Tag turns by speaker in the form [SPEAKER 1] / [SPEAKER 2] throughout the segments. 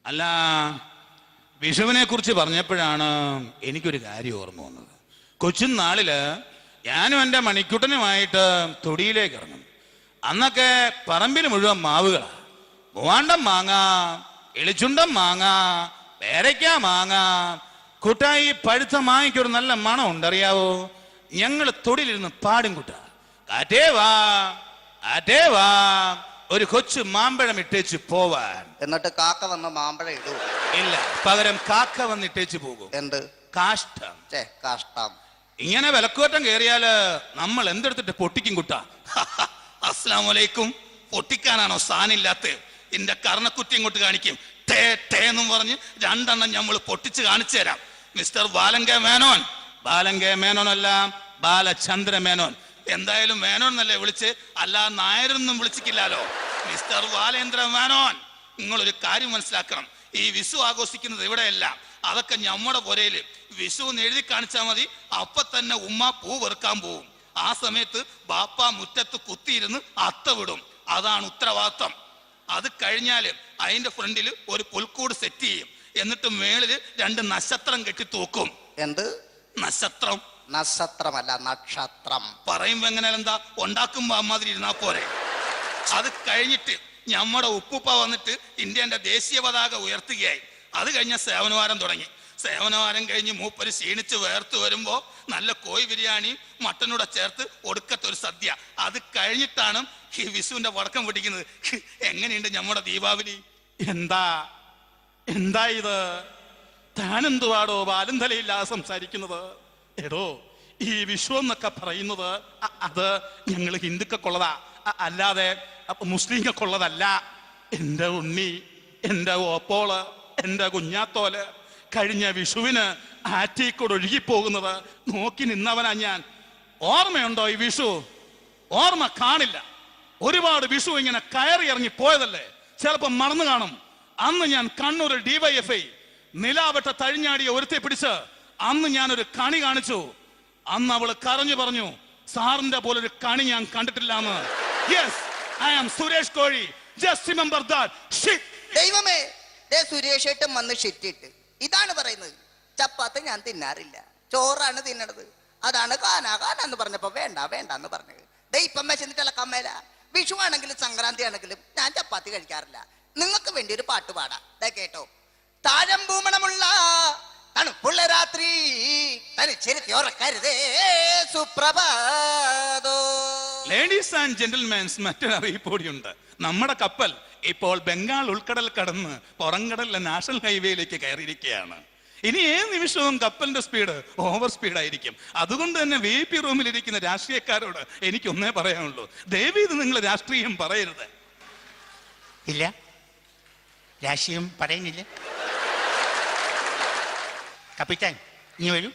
[SPEAKER 1] അല്ല, വിഷുവിനെ കുറിച്ച് പറഞ്ഞപ്പോഴാണ് എനിക്കൊരു കാര്യം ഓർമ്മ വന്നത്. കൊച്ചുനാളില് ഞാനും എൻ്റെ മണിക്കുട്ടനുമായിട്ട് തൊടിയിലേക്ക് ഇറങ്ങും. അന്നൊക്കെ പറമ്പിൽ മുഴുവൻ മാവുകളാ. മൂവാണ്ടം മാങ്ങ, എളിച്ചുണ്ടം മാങ്ങ, പേരയ്ക്ക മാങ്ങ, കുട്ടായി പഴുത്ത മാങ്ങയ്ക്കൊരു നല്ല മണം ഉണ്ടറിയാവോ. ഞങ്ങൾ തൊടിയിലിരുന്ന് പാടും കുട്ട, കാറ്റേ വാ ആറ്റേ വാ, ഒരു കൊച്ചു മാമ്പഴം ഇട്ടേച്ച് പോവാൻ.
[SPEAKER 2] എന്നിട്ട് കാക്ക വന്ന് മാമ്പഴം ഇടൂ? ഇല്ല,
[SPEAKER 1] പകരം കാക്ക വന്ന് ഇട്ടേച്ച് പോകും.
[SPEAKER 2] എന്ത്
[SPEAKER 1] കാഷ്ടം?
[SPEAKER 2] കാഷ്ടം.
[SPEAKER 1] ഇങ്ങനെ വിലക്കോറ്റം കയറിയാല് നമ്മൾ എന്തെടുത്തിട്ട് പൊട്ടിക്കും കുട്ട. അസ്സലാമലൈക്കും. പൊട്ടിക്കാനാണോ സാനില്ലാത്ത? എന്റെ കർണക്കുറ്റി ഇങ്ങോട്ട് കാണിക്കും. ടേ ടേ എന്നും പറഞ്ഞ് രണ്ടെണ്ണം നമ്മൾ പൊട്ടിച്ച് കാണിച്ചു തരാം. മിസ്റ്റർ ബാലങ്ക മേനോൻ. ബാലങ്ക മേനോനല്ല, ബാലചന്ദ്ര മേനോൻ. എന്തായാലും മേനോൻ എന്നല്ലേ വിളിച്ച്, അല്ല നായരൊന്നും വിളിച്ചിട്ടില്ലല്ലോ. മിസ്റ്റർ ബാലേന്ദ്ര മേനോൻ, നിങ്ങളൊരു കാര്യം മനസ്സിലാക്കണം. ഈ വിഷു ആഘോഷിക്കുന്നത് ഇവിടെയല്ല, അതൊക്കെ നമ്മുടെ പുരയില്. വിഷു എന്ന് എഴുതി കാണിച്ചാൽ മതി, അപ്പൊ തന്നെ ഉമ്മ പൂ വെറുക്കാൻ പോവും. ആ സമയത്ത് ബാപ്പ മുറ്റത്ത് കുത്തിയിരുന്ന് അത്ത വിടും. അതാണ് ഉത്തരവാദിത്വം. അത് കഴിഞ്ഞാല് അതിന്റെ ഫ്രണ്ടിൽ ഒരു പുൽക്കൂട് സെറ്റ് ചെയ്യും. എന്നിട്ട് മേളില് 2 നക്ഷത്രം കെട്ടി തൂക്കും.
[SPEAKER 2] എന്ത്
[SPEAKER 1] നക്ഷത്രം?
[SPEAKER 2] നക്ഷത്രമല്ല, നക്ഷത്രം.
[SPEAKER 1] പറയുമ്പോ എങ്ങനെ എന്താ, ഉണ്ടാക്കുമ്പോ അമ്മാതിരി ഇരുന്നാ പോരെ. അത് കഴിഞ്ഞിട്ട് നമ്മുടെ ഉപ്പുപ്പ വന്നിട്ട് ഇന്ത്യന്റെ ദേശീയ പതാക ഉയർത്തുകയായി. അത് കഴിഞ്ഞ സേവനവാരം തുടങ്ങി. സേവനവാരം കഴിഞ്ഞ് മൂപ്പര് ക്ഷീണിച്ച് വേർത്ത് വരുമ്പോ നല്ല കോഴി ബിരിയാണി മട്ടനൂടെ ചേർത്ത് ഒടുക്കത്തൊരു സദ്യ. അത് കഴിഞ്ഞിട്ടാണ് ഈ വിഷുവിന്റെ വടക്കം പിടിക്കുന്നത്. എങ്ങനെയുണ്ട് നമ്മുടെ ദീപാവലി? എന്താ എന്താ ഇത്? താനെന്തുവാടോ ബാലും തലയില്ലാതെ സംസാരിക്കുന്നത്? എടോ, ഈ വിഷു എന്നൊക്കെ പറയുന്നത് അത് ഞങ്ങൾ ഹിന്ദുക്കൾക്കുള്ളതാ, അല്ലാതെ മുസ്ലിങ്ങൾക്കുള്ളതല്ല. എന്റെ ഉണ്ണി, എന്റെ ഓപ്പോള്, എന്റെ കുഞ്ഞാത്തോല് കഴിഞ്ഞ വിഷുവിന് ആറ്റിക്കൂടെ ഒഴുകിപ്പോകുന്നത് നോക്കി നിന്നവനാ ഞാൻ. ഓർമ്മയുണ്ടോ ഈ വിഷു? ഓർമ്മ കാണില്ല. ഒരുപാട് വിഷു ഇങ്ങനെ കയറി ഇറങ്ങി പോയതല്ലേ, ചിലപ്പോ മറന്നു കാണും. അന്ന് ഞാൻ കണ്ണൂർ DYFI നിലാവട്ട തഴിഞ്ഞാടിയ ഒരുത്തെ പിടിച്ച് അന്ന് ഞാനൊരു കണി കാണിച്ചു. അന്ന് അവള് കരഞ്ഞു പറഞ്ഞു, സാറിന്റെ പോലൊരു കണി ഞാൻ കണ്ടിട്ടില്ല എന്ന്. യെസ്, ഐ ആം സുരേഷ് കോഴി. Just remember that.
[SPEAKER 2] ദൈവമേ, സുരേഷ് ഏട്ടൻ വന്ന് ഷിറ്റിട്ട് ഇതാണ് പറയുന്നത്. ചപ്പാത്തി ഞാൻ തിന്നാറില്ല, ചോറാണ് തിന്നണത്. അതാണ് കാനാന്ന് പറഞ്ഞപ്പോ വേണ്ട വേണ്ട എന്ന് പറഞ്ഞത്. ഇപ്പം വെച്ചിട്ടുള്ള കമ്മേല. വിഷു ആണെങ്കിലും സംക്രാന്തി ആണെങ്കിലും ഞാൻ ചപ്പാത്തി കഴിക്കാറില്ല. നിങ്ങൾക്ക് വേണ്ടി ഒരു പാട്ട് പാടാം, കേട്ടോ. താഴമ്പൂമണമുള്ള തണുപ്പുള്ള രാത്രി തനിച്ചിരുത്തി ഉറക്കരുതേ സുപ്രഭാതോ.
[SPEAKER 1] ലേഡീസ് ആൻഡ് ജെന്റിൽമാൻസ്, മറ്റൊരു അറിയിപ്പോടിയുണ്ട്. നമ്മുടെ കപ്പൽ ഇപ്പോൾ ബംഗാൾ ഉൾക്കടൽ കടന്ന് പുറംകടലിലെ നാഷണൽ ഹൈവേയിലേക്ക് കയറിയിരിക്കുകയാണ്. ഇനി ഏത് നിമിഷവും കപ്പലിന്റെ സ്പീഡ് ഓവർ സ്പീഡായിരിക്കും. അതുകൊണ്ട് തന്നെ VIP റൂമിലിരിക്കുന്ന രാഷ്ട്രീയക്കാരോട് എനിക്കൊന്നേ പറയാനുള്ളൂ, ദയവീത് നിങ്ങൾ രാഷ്ട്രീയം പറയരുത്.
[SPEAKER 3] ഇല്ല, രാഷ്ട്രീയം പറയുന്നില്ല. കപ്പിത്താൻ, നീ വരൂ,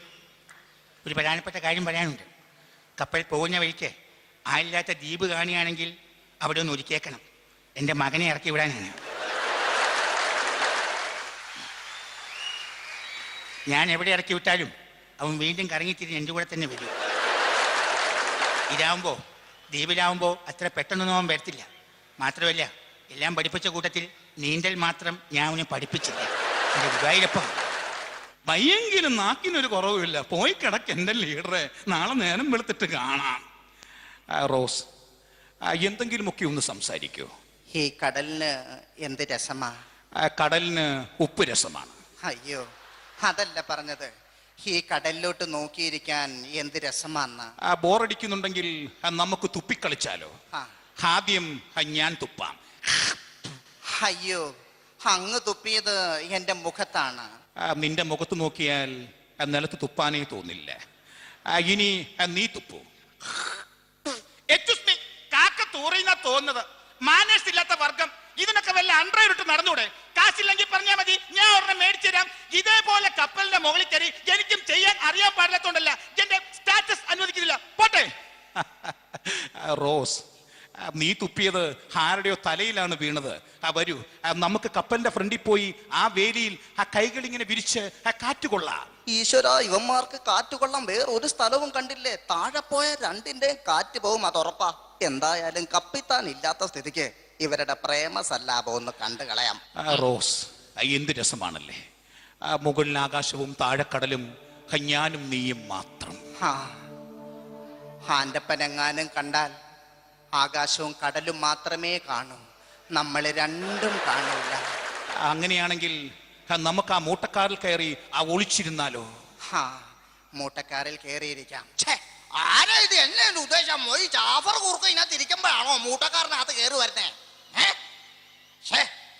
[SPEAKER 3] ഒരു പ്രധാനപ്പെട്ട കാര്യം പറയാനുണ്ട്. കപ്പൽ പോകുന്ന വഴിക്ക് ആളില്ലാത്ത ദ്വീപ് കാണുകയാണെങ്കിൽ അവിടെ ഒന്ന് ഒരുക്കിയേക്കണം. എൻ്റെ മകനെ ഇറക്കി വിടാനാണ്. ഞാൻ എവിടെ ഇറക്കി വിട്ടാലും അവൻ വീണ്ടും കറങ്ങിത്തിരിഞ്ഞ് എൻ്റെ കൂടെ തന്നെ വരും. ഇതാവുമ്പോൾ, ദ്വീപിലാവുമ്പോൾ അത്ര പെട്ടെന്നൊന്നും അവൻ വരത്തില്ല. മാത്രമല്ല, എല്ലാം പഠിപ്പിച്ച കൂട്ടത്തിൽ നീന്തൽ മാത്രം ഞാൻ അവനെ പഠിപ്പിച്ചില്ല. എൻ്റെ ഗുരുവായൂരപ്പം.
[SPEAKER 1] വയ്യെങ്കിലും നാക്കിനൊരു കുറവുമില്ല. പോയി കിടക്ക് എൻ്റെ ലീഡറെ, നാളെ നേരം വെളുത്തിട്ട് കാണാം. റോസ്, എന്തെങ്കിലുമൊക്കെ ഒന്ന് സംസാരിക്കൂ.
[SPEAKER 2] ഈ കടലിന് എന്ത് രസമാ?
[SPEAKER 1] കടലിന് ഉപ്പ് രസമാണ്.
[SPEAKER 2] അയ്യോ, അതല്ല പറഞ്ഞത്. ഈ കടലിലോട്ട് നോക്കിയിരിക്കാൻ എന്ത് രസമാന്ന്.
[SPEAKER 1] ബോറടിക്കുന്നുണ്ടെങ്കിൽ നമുക്ക് തുപ്പിക്കളിച്ചാലോ? ആദ്യം ഞാൻ തുപ്പാം.
[SPEAKER 2] അയ്യോ, അങ്ങ് തുപ്പിയത് എന്റെ മുഖത്താണ്.
[SPEAKER 1] നിന്റെ മുഖത്ത് നോക്കിയാൽ നിലത്ത് തുപ്പാനേ തോന്നില്ല. ഇനി നീ തുപ്പൂ. കാക്ക തൂറിന തോന്നുന്നത്. മാനേഴ്സ് ഇല്ലാത്ത വർഗം, ഇതിനൊക്കെ വല്ല അണ്ടറിട്ട് നടന്നൂടെ? കാശില്ലെങ്കിൽ പറഞ്ഞാൽ മതി, ഞാൻ ഒരെണ്ണം മേടിച്ചു തരാം. ഇതേപോലെ കപ്പലിന്റെ മുകളിൽ കയറി എനിക്കും ചെയ്യാൻ അറിയാൻ പാടില്ലാത്തോണ്ടല്ല, എന്റെ സ്റ്റാറ്റസ് അനുവദിക്കുന്നില്ല. പോട്ടെ. റോസ്, നീ തുപ്പിയത് ആരുടെയോ തലയിലാണ് വീണത്. വരൂ, നമുക്ക് കപ്പലിന്റെ ഫ്രണ്ടിൽ പോയി ആ വേലിയിൽ ആ കൈകൾ ഇങ്ങനെ വിരിച്ച് കാറ്റ് കൊള്ളാം.
[SPEAKER 2] ഈശ്വര, ഇവന്മാർക്ക് കാറ്റ് കൊള്ളാൻ വേറെ ഒരു സ്ഥലവും കണ്ടില്ലേ? താഴെ പോയ രണ്ടിന്റെയും കാറ്റ് പോകും, അത് ഉറപ്പാ. എന്തായാലും കപ്പിത്താൻ ഇല്ലാത്ത സ്ഥിതിക്ക് ഇവരുടെ പ്രേമ സല്ലാപം ഒന്ന് കണ്ടു കളയാം.
[SPEAKER 3] റോസ്, എന്ത് രസമാണല്ലേ. മുകളിൽ ആകാശവും താഴെക്കടലും, ഞാനും നീയും മാത്രം.
[SPEAKER 2] ആൻ്റപ്പനെങ്ങാനും കണ്ടാൽ ആകാശവും കടലും മാത്രമേ കാണൂ, നമ്മൾ രണ്ടും കാണൂല.
[SPEAKER 3] അങ്ങനെയാണെങ്കിൽ നമുക്ക് ആ മൂട്ടക്കാരിൽ കയറി ഒളിച്ചിരുന്നാലോ?
[SPEAKER 2] മൂട്ടക്കാരിൽ കയറിയിരിക്കാം. ആരാ ഇത്? എന്നെ ഉദ്ദേശം പോയി ജാഫർ കുറുക്ക് ഇതിനകത്ത് ഇരിക്കുമ്പോഴാണോ മൂട്ടക്കാരനകത്ത് കയറി വരുന്നേ?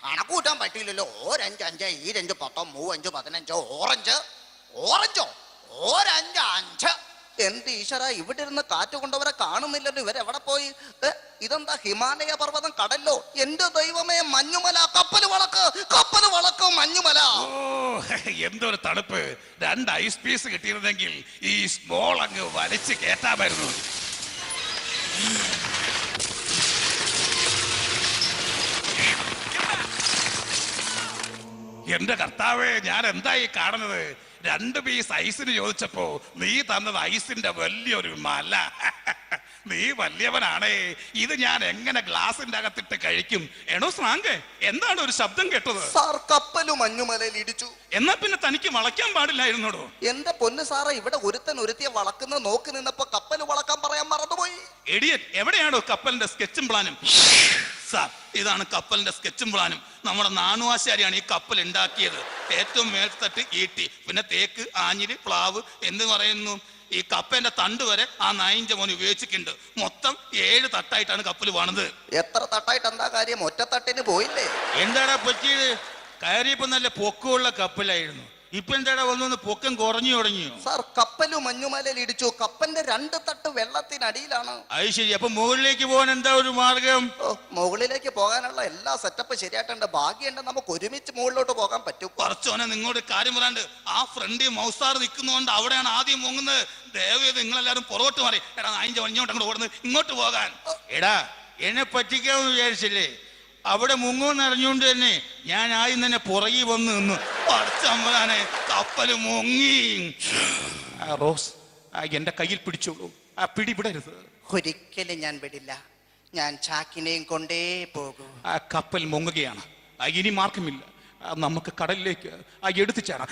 [SPEAKER 2] കണക്കൂട്ടാൻ പറ്റില്ലല്ലോ. 4 5 5 ഈ 2 10 3 5 15 ഓറഞ്ചോ 5 5. എന്ത് ഈശ്വര, ഇവിടെ ഇരുന്ന് കാറ്റ് കൊണ്ടവരെ കാണുന്നില്ലല്ലോ. ഇവരെവിടെ പോയി? ഇതെന്താ ഹിമാലയ പർവ്വതം കടല്ലോ? എന്റെ ദൈവമേ, മഞ്ഞുമല. കപ്പല് വളക്ക് മഞ്ഞുമല.
[SPEAKER 1] എന്തൊരു തണുപ്പ്. 2 ഐസ് പീസ് കിട്ടിയിരുന്നെങ്കിൽ ഈ സ്മോൾ അങ്ങ് വലിച്ചു കേട്ടാമായിരുന്നു. എന്റെ കർത്താവേ, ഞാൻ എന്തായി കാണുന്നത്? 2 പീസ് ഐസിന് ചോദിച്ചപ്പോ നീ തന്നത് ഐസിന്റെ വലിയൊരു മല. നീ വലിയവനാണേ. ഇത് ഞാൻ എങ്ങനെ ഗ്ലാസിന്റെ അകത്തിട്ട് കഴിക്കും? എണോ സ്രാങ്ക്, എന്താണ് ഒരു ശബ്ദം കേട്ടത്?
[SPEAKER 2] സാർ, കപ്പല് മഞ്ഞുമലയിൽ ഇടിച്ചു.
[SPEAKER 1] എന്നാ പിന്നെ തനിക്ക് വളയ്ക്കാൻ പാടില്ലായിരുന്നോടോ?
[SPEAKER 2] എന്റെ പൊന്ന് സാറേ, ഇവിടെ ഒരുത്തിയെ വളക്കുന്ന നോക്കി നിന്നപ്പോ കപ്പല് വളക്കാൻ പറയാൻ മറന്നുപോയി.
[SPEAKER 1] എടിയറ്റ്, എവിടെയാണോ കപ്പലിന്റെ സ്കെച്ചും പ്ലാനും? സാർ, ഇതാണ് കപ്പലിന്റെ സ്കെച്ചും പ്ലാനും. നമ്മുടെ നാണുവാശാരിയാണ് ഈ കപ്പൽ ഉണ്ടാക്കിയത്. ഏറ്റവും മേൽത്തട്ട് ഈട്ടി, പിന്നെ തേക്ക്, ആഞ്ഞില്, പ്ലാവ് എന്ന് പറയുന്നു. ഈ കപ്പന്റെ തണ്ട് വരെ ആ 9 മോൻ ഉപയോഗിച്ചിട്ടുണ്ട്. മൊത്തം 7 തട്ടായിട്ടാണ് കപ്പൽ പോണത്.
[SPEAKER 2] എത്ര തട്ടായിട്ട് എന്താ കാര്യം? ഒറ്റ തട്ടിന് പോയില്ലേ?
[SPEAKER 3] എന്താടാ പറ്റിയത്? കയറിയപ്പോ നല്ല പൊക്കമുള്ള കപ്പലായിരുന്നു, ഇപ്പൊ എന്താടാ വന്നൊന്ന് പൊക്കം കുറഞ്ഞു തുടങ്ങിയോ?
[SPEAKER 2] സാർ, കപ്പല് മഞ്ഞുമലയിൽ ഇടിച്ചു. കപ്പലിന്റെ 2 തട്ട് വെള്ളത്തിനടിയിലാണ്.
[SPEAKER 3] അത് ശരി. അപ്പൊ മുകളിലേക്ക് പോകാൻ എന്താ ഒരു മാർഗം?
[SPEAKER 2] മുകളിലേക്ക് പോകാനുള്ള എല്ലാ സെറ്റപ്പ് ശരിയായിട്ടുണ്ട്. ഭാഗ്യമുണ്ട്, നമുക്ക് ഒരുമിച്ച് മുകളിലോട്ട് പോകാൻ പറ്റും.
[SPEAKER 1] കുറച്ചോനെ നിങ്ങളോട് കാര്യം പറയാണ്ട്. ആ ഫ്രണ്ട് മൗസാർ നിൽക്കുന്നതുകൊണ്ട് അവിടെയാണ് ആദ്യം മുങ്ങുന്നത്. ദയവേത് നിങ്ങളെല്ലാരും പുറകോട്ട് മാറി. എടാ, 5 ഇങ്ങോട്ട് അങ്ങോട്ട് ഓടുന്നത് ഇങ്ങോട്ട് പോകാൻ.
[SPEAKER 3] എടാ, എന്നെ പറ്റിക്കാമെന്ന് വിചാരിച്ചില്ലേ? അവിടെ മുങ്ങുമെന്ന് അറിഞ്ഞുകൊണ്ട് തന്നെ ഞാൻ ആദ്യം തന്നെ പുറകെ വന്ന് നിന്നു.
[SPEAKER 1] പഠിച്ചമ്പലാനെ, കപ്പല് മുങ്ങി.
[SPEAKER 3] റോസ്, എന്റെ കയ്യിൽ പിടിച്ചോളൂ. പിടിപെടരുത്.
[SPEAKER 2] ഒരിക്കലും ഞാൻ വിടില്ല. ഞാൻ ചാക്കിനെയും കൊണ്ടേ പോകൂ.
[SPEAKER 3] കപ്പൽ മുങ്ങുകയാണ്. ഇനി മാർഗമില്ല. നമുക്ക് കടലിലേക്ക് എടുത്തു ചേരാം.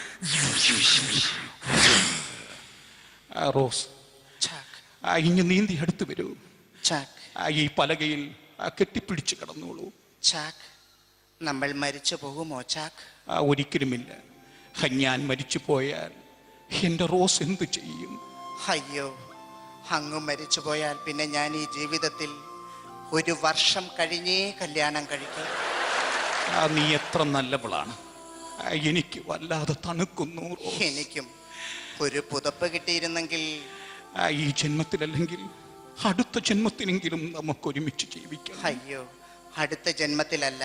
[SPEAKER 3] റോസ്, ഇങ്ങ് നീന്തി അടുത്ത് വരൂ. ഈ പലകയിൽ കെട്ടിപ്പിടിച്ച് കിടന്നോളൂ.
[SPEAKER 2] ചാക്ക്, നമ്മൾ മരിച്ചു പോകുമോ ചാക്ക്?
[SPEAKER 3] ഒരിക്കലുമില്ല. ഞാൻ മരിച്ചു പോയാൽ എന്റെ റോസ് എന്തു ചെയ്യും?
[SPEAKER 2] അയ്യോ, അങ്ങ് മരിച്ചു പോയാൽ പിന്നെ ഞാൻ ഈ ജീവിതത്തിൽ 1 വർഷം കഴിഞ്ഞേ കല്യാണം കഴിക്കും.
[SPEAKER 3] നീ എത്ര നല്ലവളാണ്. എനിക്ക് വല്ലാതെ തണുക്കുന്നു.
[SPEAKER 2] എനിക്കും ഒരു പുതപ്പ് കിട്ടിയിരുന്നെങ്കിൽ.
[SPEAKER 3] ഈ ജന്മത്തിലല്ലെങ്കിൽ അടുത്ത ജന്മത്തിനെങ്കിലും നമുക്ക് ഒരുമിച്ച് ജീവിക്കാം.
[SPEAKER 2] അയ്യോ, അടുത്ത ജന്മത്തിലല്ല,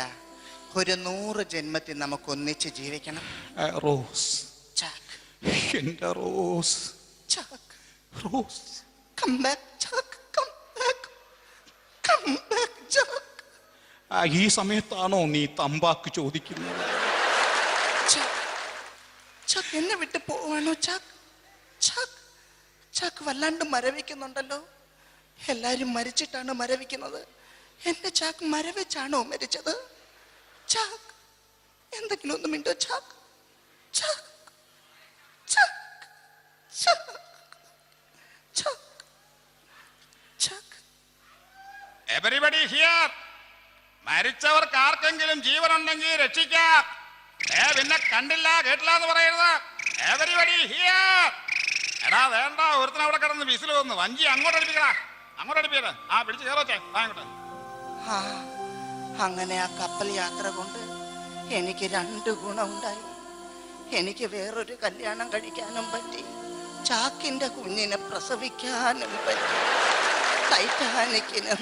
[SPEAKER 2] ഒരു 100 ജന്മത്തിൽ നമുക്ക് ഒന്നിച്ച് ജീവിക്കണം.
[SPEAKER 3] റോസ്,
[SPEAKER 2] ചാക്ക്,
[SPEAKER 3] എന്റെ റോസ്,
[SPEAKER 2] ചാക്ക്,
[SPEAKER 3] റോസ്,
[SPEAKER 2] കം ബാക്ക് ചാക്ക്, കം ബാക്ക്, കം ബാക്ക് ചാക്ക്.
[SPEAKER 3] ഈ സമയത്താണോ നീ തമ്പാക്ക് ചോദിക്കുന്നത്?
[SPEAKER 2] ചാക്ക്, എന്നെ വിട്ട് പോവാണോ ചാക്ക്? ചാക്ക്, ചാക്ക് വല്ലാണ്ട് മരവിക്കുന്നുണ്ടല്ലോ. എല്ലാരും മരിച്ചിട്ടാണ് മരവിക്കുന്നത്. എന്റെ ചാക്ക് മരവിച്ചാണോ മരിച്ചത്? ചാക്ക്, എന്തെങ്കിലും ഒന്നും മിണ്ടോ ചാക്ക്? ചാക്ക്, ചാക്ക്, ചാക്ക്, ചാക്ക്, ചാക്ക്.
[SPEAKER 1] Everybody here. മരിച്ചവർക്ക് ആർക്കെങ്കിലും ജീവനുണ്ടെങ്കിൽ രക്ഷിക്കാം. പിന്നെ കണ്ടില്ല കേട്ടില്ല എന്ന് പറയരുത്. Everybody here. എടാ വേണ്ട, ഒരുത്തന അവിടെ കിടന്ന് വിസിൽ വന്നു. വഞ്ചി അങ്ങോട്ട് അടിപ്പിക്കടാ, അങ്ങോട്ട് അടിപ്പിക്കടാ. പിടിച്ച് കയറോച്ചേ, അങ്ങോട്ട്.
[SPEAKER 2] അങ്ങനെ ആ കപ്പൽ യാത്ര കൊണ്ട് എനിക്ക് 2 ഗുണമുണ്ടായി. എനിക്ക് വേറൊരു കല്യാണം കഴിക്കാനും പറ്റി, ചാക്കിന്റെ കുഞ്ഞിനെ പ്രസവിക്കാനും പറ്റി. ടൈറ്റാനിക്കിന്